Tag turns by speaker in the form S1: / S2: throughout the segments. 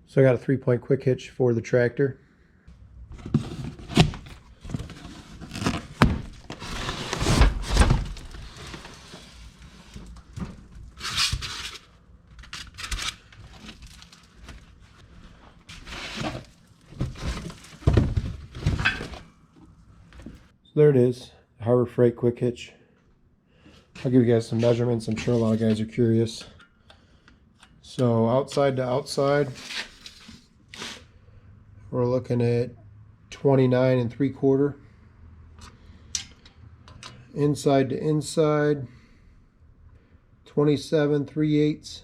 S1: So I got a 3-point quick hitch for the tractor. So there it is, Harbor Freight quick hitch. I'll give you guys some measurements. I'm sure a lot of guys are curious. So outside to outside, we're looking at 29 3/4. Inside to inside, 27 3/8.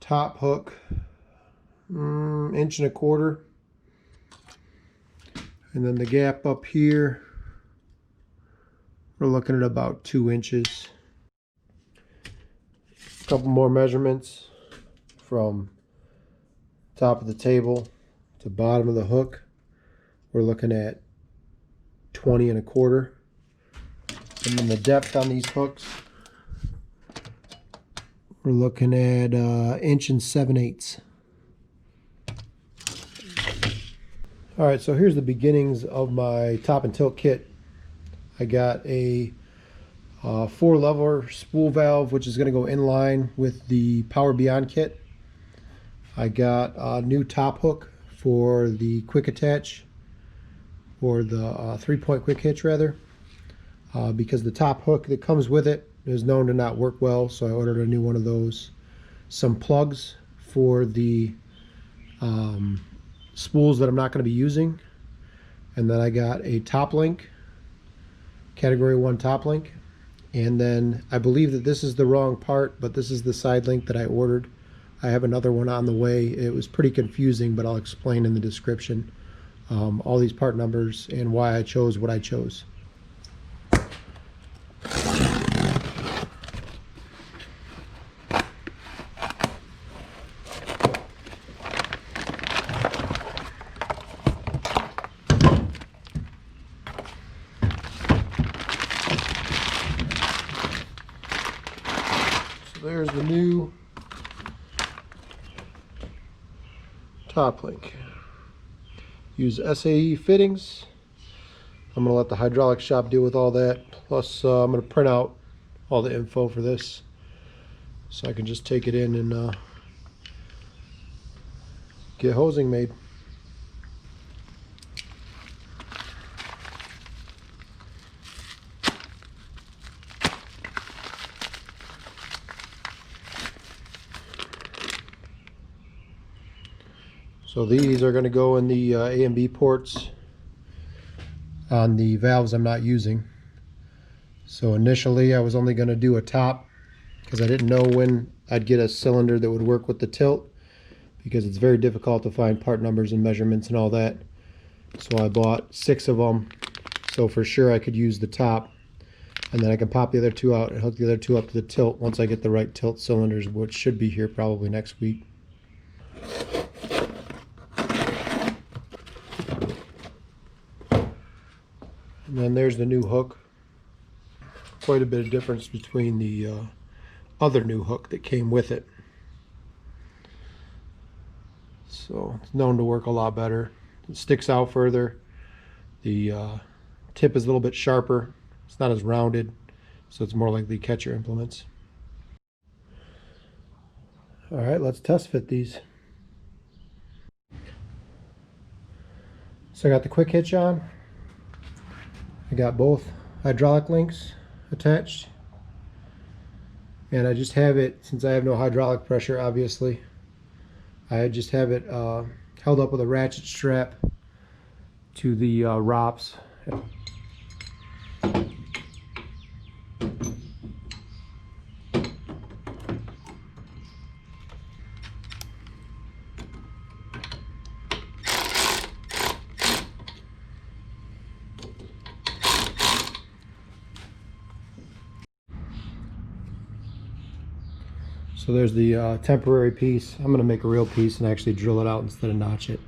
S1: Top hook, 1.25 inches. And then the gap up here, we're looking at about 2 inches. A couple more measurements from top of the table to bottom of the hook. We're looking at 20 1/4. And then the depth on these hooks, we're looking at 1 7/8 inches. All right, so here's the beginnings of my Top&Tilt kit. I got a 4-lever spool valve, which is going to go in line with the Power Beyond kit. I got a new top hook for the quick attach, or the 3-point quick hitch rather, because the top hook that comes with it is known to not work well, so I ordered a new one of those. Some plugs for the spools that I'm not going to be using, and then I got a top link, category 1 top link, and then I believe that this is the wrong part, but this is the side link that I ordered. I have another one on the way. It was pretty confusing, but I'll explain in the description all these part numbers and why I chose what I chose. There's the new top link. Use SAE fittings. I'm going to let the hydraulic shop deal with all that. Plus I'm going to print out all the info for this so I can just take it in and get hosing made. So these are going to go in the A and B ports on the valves I'm not using. So initially I was only going to do a top because I didn't know when I'd get a cylinder that would work with the tilt, because it's very difficult to find part numbers and measurements and all that. So I bought 6 of them, so for sure I could use the top, and then I can pop the other 2 out and hook the other 2 up to the tilt once I get the right tilt cylinders, which should be here probably next week. And then there's the new hook. Quite a bit of difference between the other new hook that came with it. So it's known to work a lot better. It sticks out further. The tip is a little bit sharper. It's not as rounded, so it's more likely to catch your implements. All right, let's test fit these. So I got the quick hitch on. I got both hydraulic links attached, and I just have it, since I have no hydraulic pressure obviously, I just have it held up with a ratchet strap to the ROPS. So there's the temporary piece. I'm going to make a real piece and actually drill it out instead of notch it.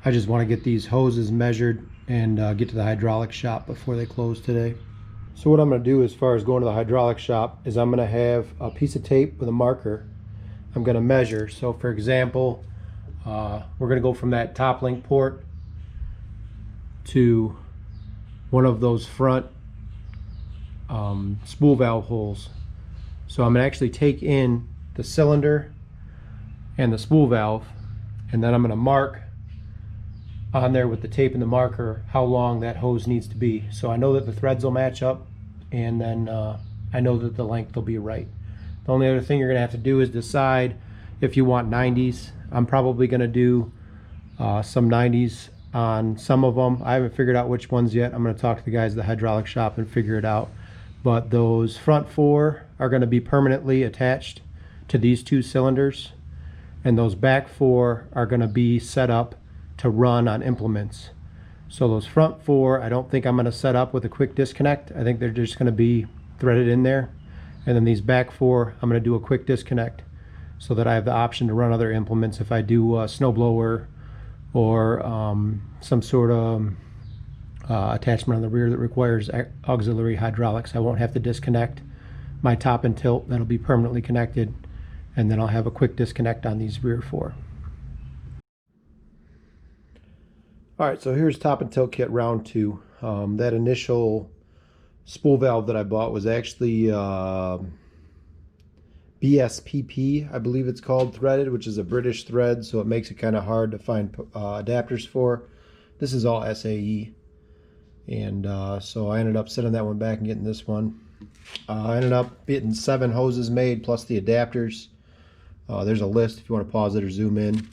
S1: I just want to get these hoses measured and get to the hydraulic shop before they close today. So what I'm going to do as far as going to the hydraulic shop is I'm going to have a piece of tape with a marker, I'm going to measure. So for example, we're going to go from that top link port to one of those front spool valve holes. So I'm going to actually take in the cylinder and the spool valve, and then I'm going to mark on there with the tape and the marker how long that hose needs to be. So I know that the threads will match up, and then I know that the length will be right. The only other thing you're going to have to do is decide if you want 90s. I'm probably going to do some 90s on some of them. I haven't figured out which ones yet. I'm going to talk to the guys at the hydraulic shop and figure it out. But those front 4 are going to be permanently attached to these 2 cylinders, and those back 4 are going to be set up to run on implements. So those front 4, I don't think I'm going to set up with a quick disconnect. I think they're just going to be threaded in there. And then these back 4, I'm going to do a quick disconnect so that I have the option to run other implements if I do a snowblower or some sort of attachment on the rear that requires auxiliary hydraulics. I won't have to disconnect my top and tilt. That'll be permanently connected, and then I'll have a quick disconnect on these rear 4. Alright, so here's top and tilt kit round 2. That initial spool valve that I bought was actually BSPP, I believe it's called, threaded, which is a British thread, so it makes it kind of hard to find adapters for. This is all SAE, and so I ended up setting that one back and getting this one. I ended up getting 7 hoses made plus the adapters. There's a list if you want to pause it or zoom in.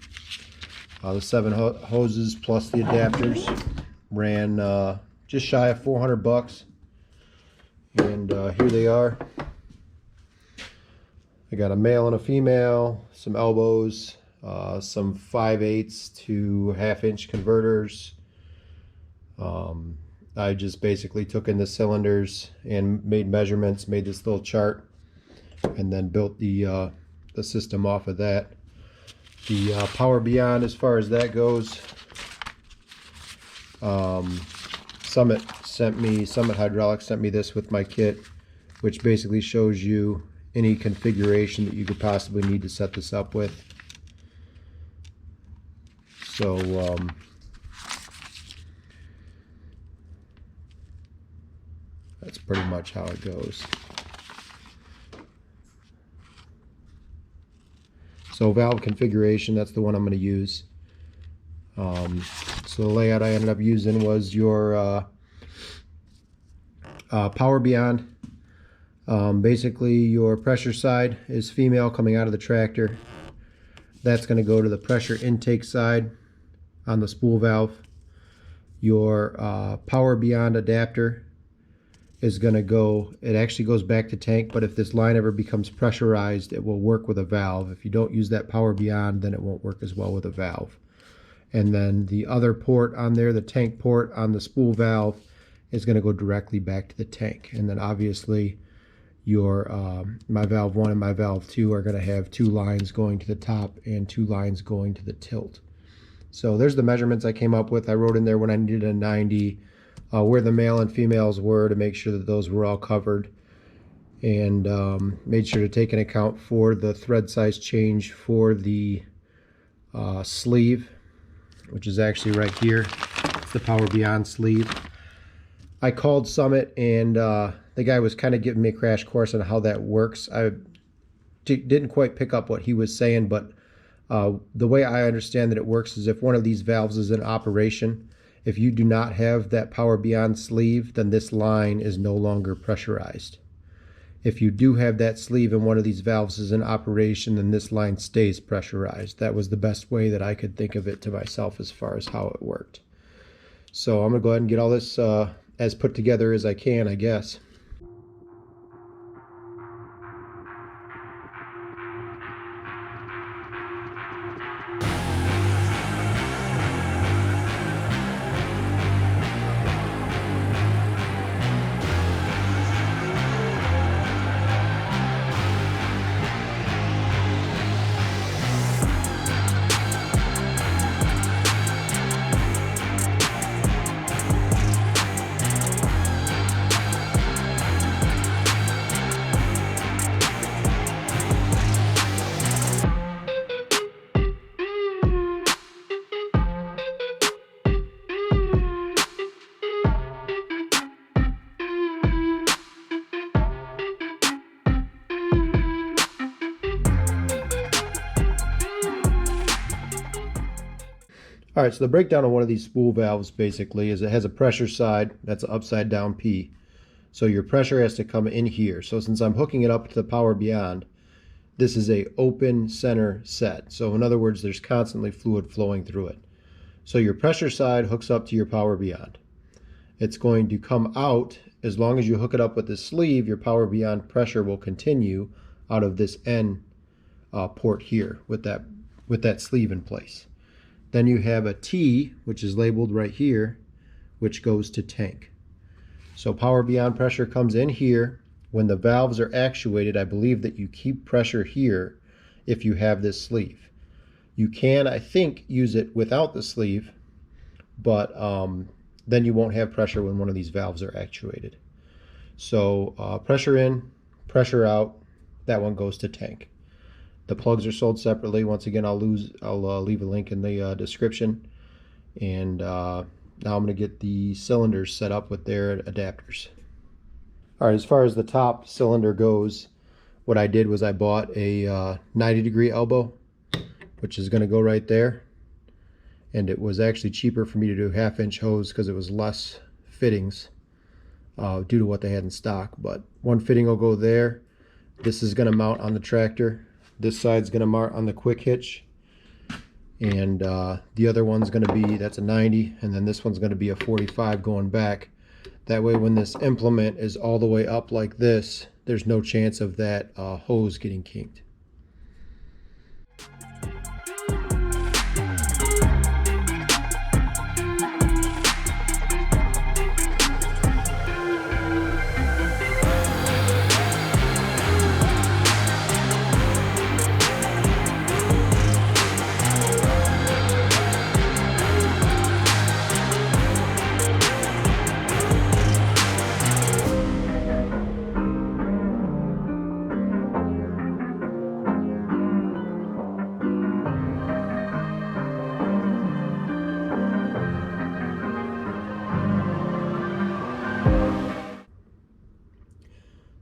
S1: The 7 hoses plus the adapters ran just shy of $400, and here they are. I got a male and a female, some elbows, some 5/8 to 1/2 inch converters. I just basically took in the cylinders and made measurements, made this little chart, and then built the system off of that. The Power Beyond, as far as that goes, Summit Hydraulics sent me this with my kit, which basically shows you any configuration that you could possibly need to set this up with. So that's pretty much how it goes. So valve configuration, that's the one I'm going to use. So the layout I ended up using was your Power Beyond. Basically your pressure side is female coming out of the tractor. That's going to go to the pressure intake side on the spool valve. Your Power Beyond adapter is going to go, it actually goes back to tank, but if this line ever becomes pressurized, it will work with a valve. If you don't use that Power Beyond, then it won't work as well with a valve. And then the other port on there, the tank port on the spool valve, is going to go directly back to the tank. And then obviously your my valve 1 and my valve 2 are going to have 2 lines going to the top and 2 lines going to the tilt. So there's the measurements I came up with. I wrote in there when I needed a 90, where the male and females were, to make sure that those were all covered, and made sure to take into account for the thread size change for the sleeve, which is actually right here. It's the Power Beyond sleeve. I called Summit, and the guy was kind of giving me a crash course on how that works. I didn't quite pick up what he was saying, but the way I understand that it works is if one of these valves is in operation, if you do not have that Power Beyond sleeve, then this line is no longer pressurized. If you do have that sleeve and one of these valves is in operation, then this line stays pressurized. That was the best way that I could think of it to myself as far as how it worked. So I'm going to go ahead and get all this as put together as I can, I guess. All right, so the breakdown of one of these spool valves basically is it has a pressure side, that's an upside down P. So your pressure has to come in here. So since I'm hooking it up to the power beyond, this is a open center set. So in other words, there's constantly fluid flowing through it. So your pressure side hooks up to your power beyond. It's going to come out, as long as you hook it up with the sleeve, your power beyond pressure will continue out of this N port here with that sleeve in place. Then you have a T, which is labeled right here, which goes to tank. So power beyond pressure comes in here. When the valves are actuated, I believe that you keep pressure here if you have this sleeve. You can, I think, use it without the sleeve, but then you won't have pressure when one of these valves are actuated. So pressure in, pressure out, that one goes to tank. The plugs are sold separately. Once again, I'll leave a link in the description. And now I'm going to get the cylinders set up with their adapters. All right, as far as the top cylinder goes, what I did was I bought a 90-degree elbow, which is going to go right there. And it was actually cheaper for me to do half-inch hose because it was less fittings due to what they had in stock. But one fitting will go there. This is going to mount on the tractor. This side's going to mount on the quick hitch, and the other one's going to be, that's a 90, and then this one's going to be a 45 going back. That way when this implement is all the way up like this, there's no chance of that hose getting kinked.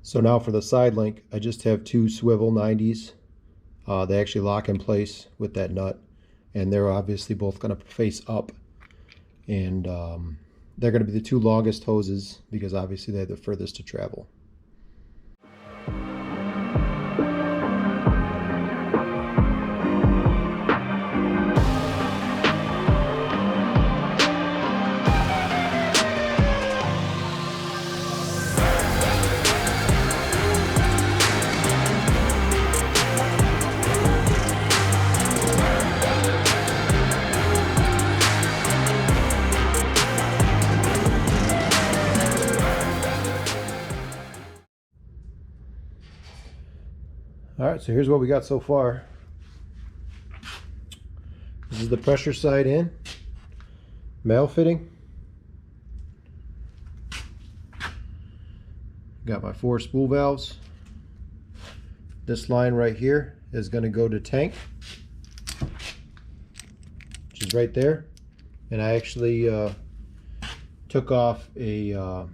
S1: So now for the side link, I just have two swivel 90s. They actually lock in place with that nut, and they're obviously both going to face up. And they're going to be the two longest hoses because obviously they're the furthest to travel. All right, so here's what we got so far. This is the pressure side in, male fitting. Got my 4 spool valves. This line right here is going to go to tank, which is right there. And I actually took off a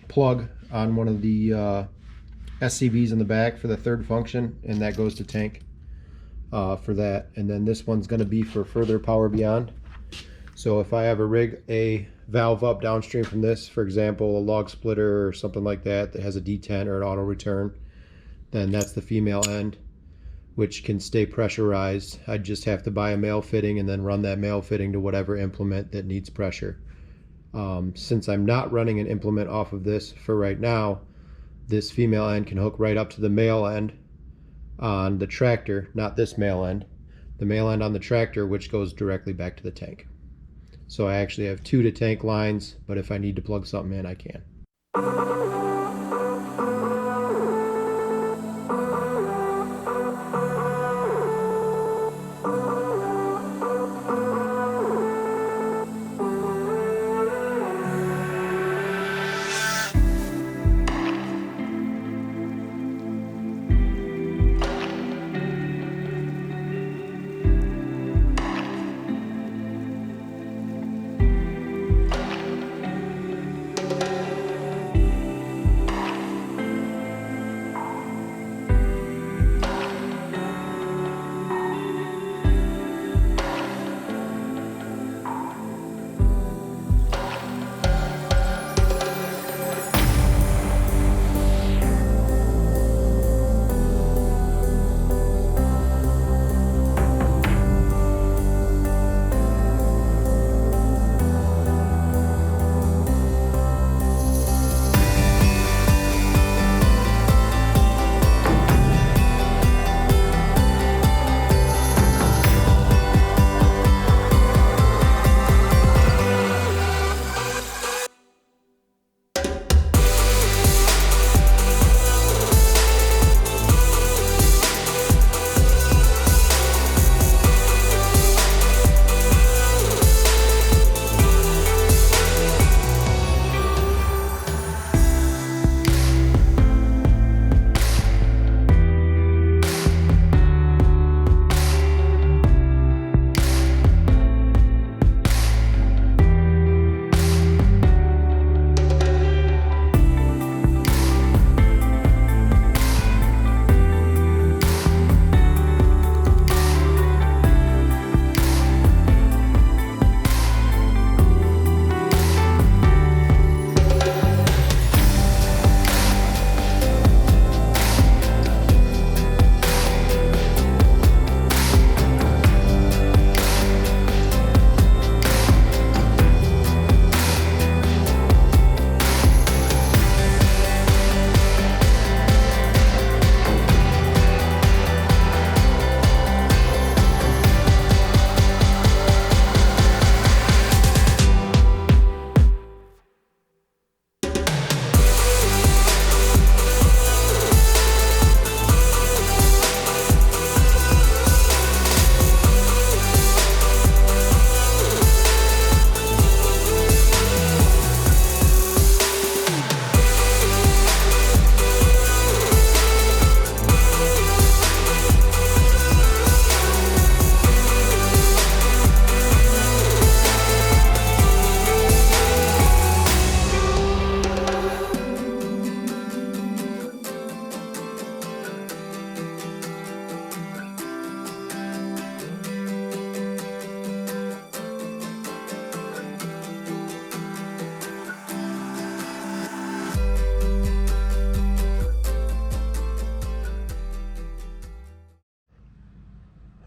S1: plug on one of the SCVs in the back for the third function, and that goes to tank for that. And then this one's going to be for further power beyond. So if I ever rig a valve up downstream from this, for example a log splitter or something like that that has a D10 or an auto return, then that's the female end, which can stay pressurized. I just have to buy a male fitting and then run that male fitting to whatever implement that needs pressure. Since I'm not running an implement off of this for right now, this female end can hook right up to the male end on the tractor, not this male end, the male end on the tractor, which goes directly back to the tank. So I actually have 2 to tank lines, but if I need to plug something in, I can.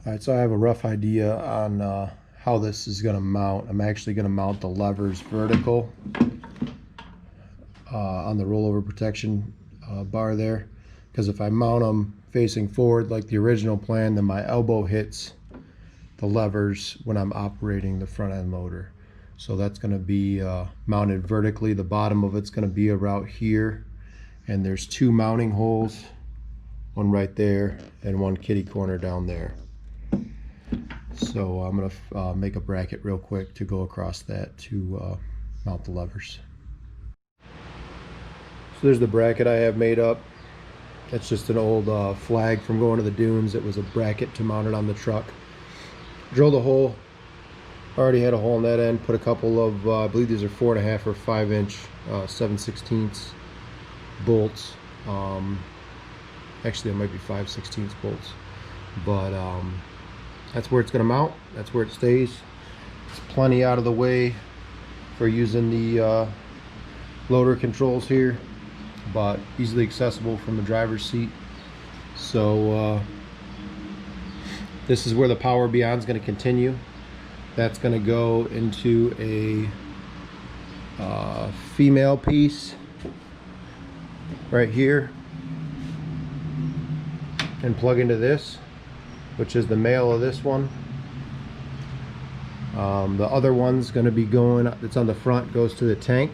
S1: All right, so I have a rough idea on how this is going to mount. I'm actually going to mount the levers vertical on the rollover protection bar there, because if I mount them facing forward like the original plan, then my elbow hits the levers when I'm operating the front end loader. So that's going to be mounted vertically. The bottom of it's going to be about here, and there's two mounting holes, one right there and one kitty corner down there. So I'm going to make a bracket real quick to go across that to mount the levers. So there's the bracket I have made up. That's just an old flag from going to the dunes. It was a bracket to mount it on the truck. Drilled a hole. Already had a hole in that end. Put a couple of, I believe these are 4.5 or 5 inch 7/16 bolts. Actually, it might be 5/16 bolts. But that's where it's going to mount. That's where it stays. It's plenty out of the way for using the loader controls here, but easily accessible from the driver's seat. So this is where the power beyond is going to continue. That's going to go into a female piece right here and plug into this, which is the male of this one. The other one's going to be going, that's on the front, goes to the tank,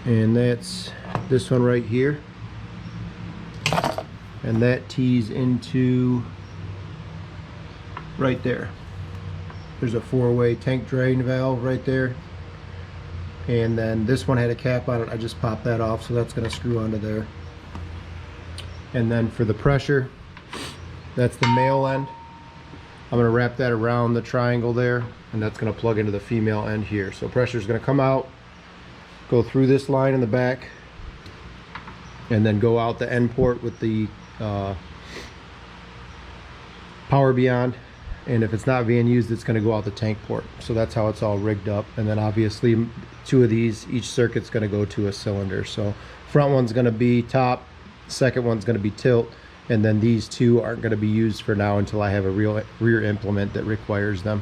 S1: and that's this one right here, and that tees into right there. There's a 4-way tank drain valve right there, and then this one had a cap on it. I just popped that off, so that's going to screw onto there. And then for the pressure, that's the male end. I'm going to wrap that around the triangle there, and that's going to plug into the female end here. So pressure is going to come out, go through this line in the back, and then go out the end port with the power beyond. And if it's not being used, it's going to go out the tank port. So that's how it's all rigged up. And then obviously 2 of these, each circuit's going to go to a cylinder. So front one's going to be top, second one's going to be tilt, and then these 2 aren't going to be used for now until I have a real rear implement that requires them.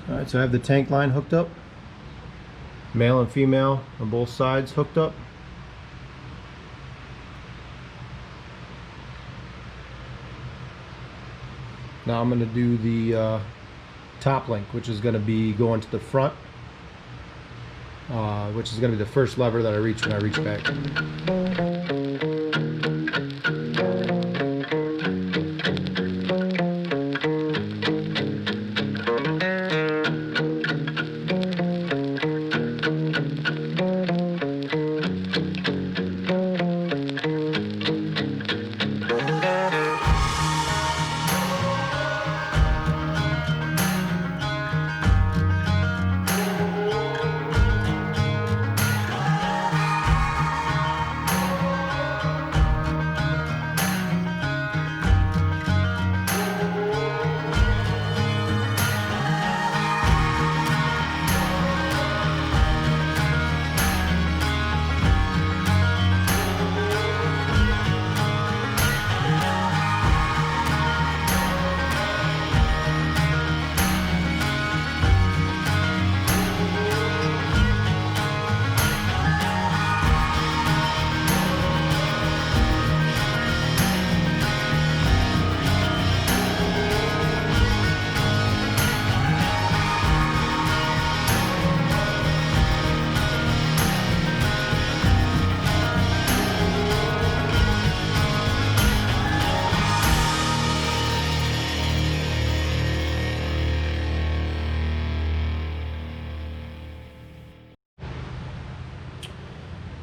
S1: Alright, so I have the tank line hooked up, male and female on both sides hooked up. Now I'm going to do the top link, which is going to be going to the front, which is going to be the first lever that I reach when I reach back.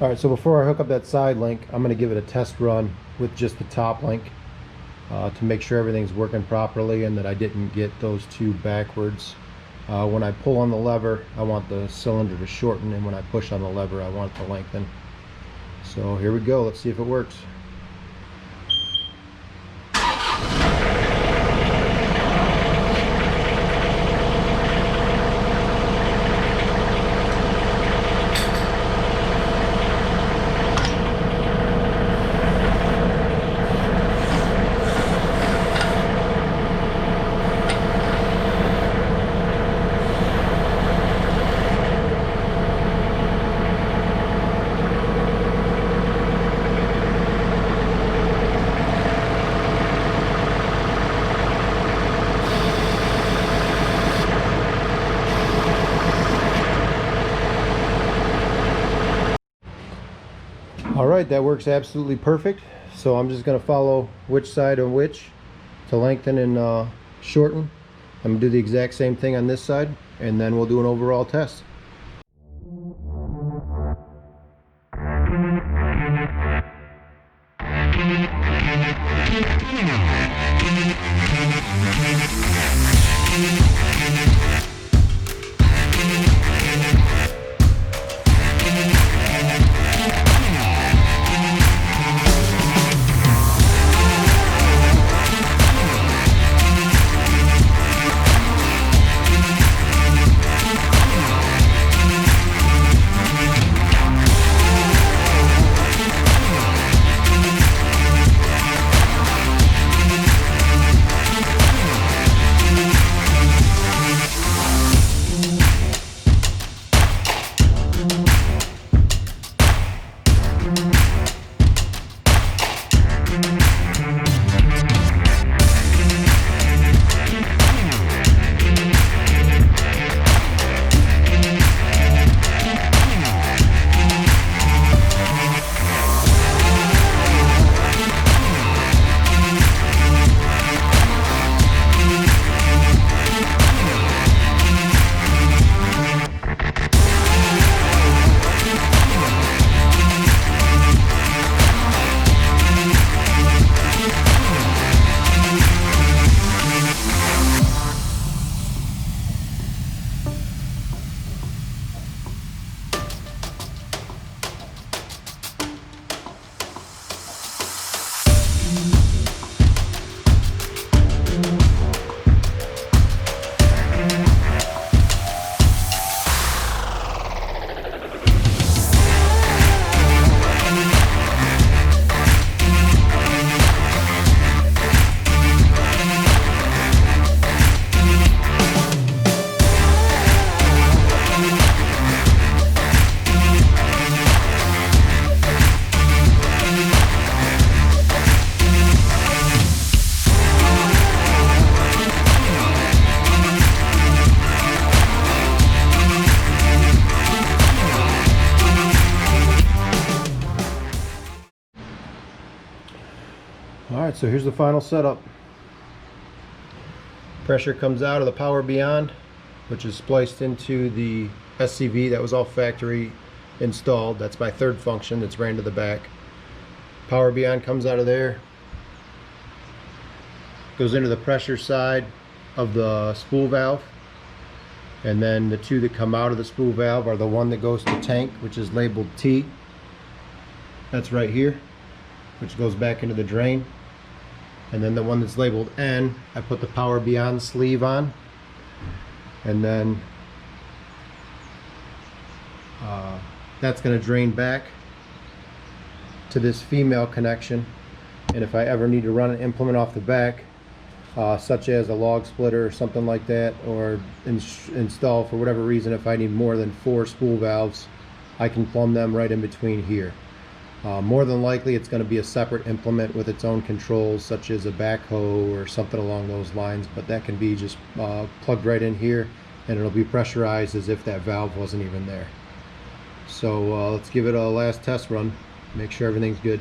S1: Alright, so before I hook up that side link, I'm going to give it a test run with just the top link to make sure everything's working properly and that I didn't get those two backwards. When I pull on the lever, I want the cylinder to shorten, and when I push on the lever, I want it to lengthen. So here we go, let's see if it works. Alright, that works absolutely perfect. So I'm just going to follow which side on which to lengthen and shorten. I'm going to do the exact same thing on this side, and then we'll do an overall test. Alright, so here's the final setup. Pressure comes out of the Power Beyond, which is spliced into the SCV that was all factory installed. That's my third function that's ran to the back. Power Beyond comes out of there, goes into the pressure side of the spool valve, and then the two that come out of the spool valve are the one that goes to tank, which is labeled T. That's right here, which goes back into the drain. And then the one that's labeled N, I put the Power Beyond sleeve on, and then that's going to drain back to this female connection. And if I ever need to run an implement off the back, such as a log splitter or something like that, or install for whatever reason, if I need more than 4 spool valves, I can plumb them right in between here. More than likely it's going to be a separate implement with its own controls, such as a backhoe or something along those lines, but that can be just plugged right in here, and it'll be pressurized as if that valve wasn't even there. So let's give it a last test run, make sure everything's good.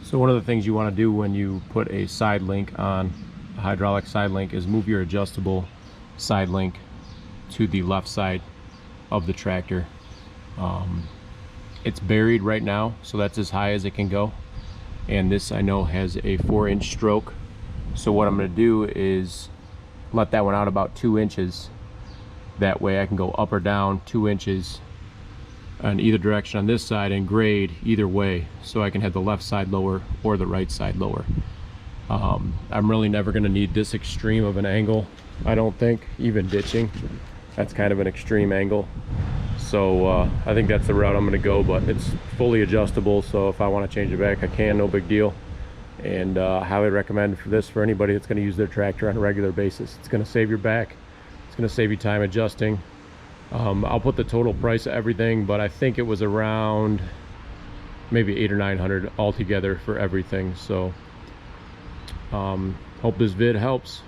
S2: So one of the things you want to do when you put a side link on a hydraulic side link is move your adjustable side link to the left side of the tractor. It's buried right now, so that's as high as it can go, and this I know has a 4-inch stroke. So what I'm going to do is let that one out about 2 inches. That way I can go up or down 2 inches on either direction on this side and grade either way, so I can have the left side lower or the right side lower. I'm really never going to need this extreme of an angle, I don't think. Even ditching, that's kind of an extreme angle. So I think that's the route I'm going to go, but it's fully adjustable, so if I want to change it back I can, no big deal. And I highly recommend this for anybody that's going to use their tractor on a regular basis. It's going to save your back, it's going to save you time adjusting. I'll put the total price of everything, but I think it was around maybe $800 or $900 altogether for everything. So hope this vid helps.